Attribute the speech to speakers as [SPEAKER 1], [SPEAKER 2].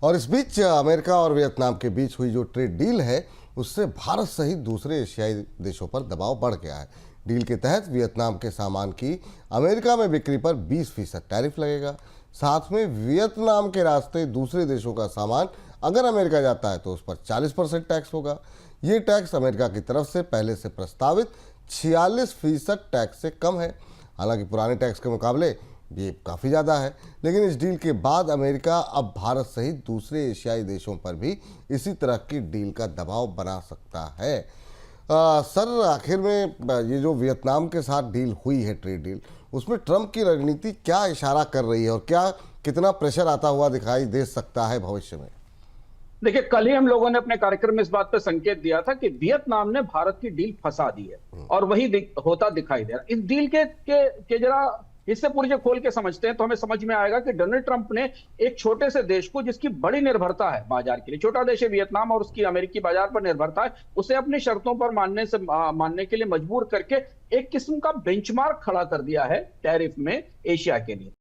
[SPEAKER 1] और इस बीच अमेरिका और वियतनाम के बीच हुई जो ट्रेड डील है उससे भारत सहित दूसरे एशियाई देशों पर दबाव बढ़ गया है। डील के तहत वियतनाम के सामान की अमेरिका में बिक्री पर 20% टैरिफ लगेगा। साथ में वियतनाम के रास्ते दूसरे देशों का सामान अगर अमेरिका जाता है तो उस पर 40% टैक्स होगा। ये टैक्स अमेरिका की तरफ से पहले से प्रस्तावित 46% टैक्स से कम है। हालांकि पुराने टैक्स के मुकाबले ये काफ़ी ज़्यादा है, लेकिन इस डील के बाद अमेरिका अब भारत सहित दूसरे एशियाई देशों पर भी इसी तरह की डील का दबाव बना सकता है। सर, आखिर में ये जो वियतनाम के साथ डील हुई है, ट्रेड डील, उसमें ट्रंप की रणनीति क्या इशारा कर रही है और क्या कितना प्रेशर आता हुआ दिखाई दे सकता है भविष्य में?
[SPEAKER 2] देखिए, कल ही हम लोगों ने अपने कार्यक्रम में इस बात पर संकेत दिया था कि वियतनाम ने भारत की डील फंसा दी है और वही होता दिखाई दे रहा है। इस डील के जरा हिस्से पुर्जे खोल के समझते हैं तो हमें समझ में आएगा कि डोनाल्ड ट्रंप ने एक छोटे से देश को, जिसकी बड़ी निर्भरता है बाजार के लिए, छोटा देश है वियतनाम और उसकी अमेरिकी बाजार पर निर्भरता है, उसे अपनी शर्तों पर मानने के लिए मजबूर करके एक किस्म का बेंचमार्क खड़ा कर दिया है टैरिफ में एशिया के लिए।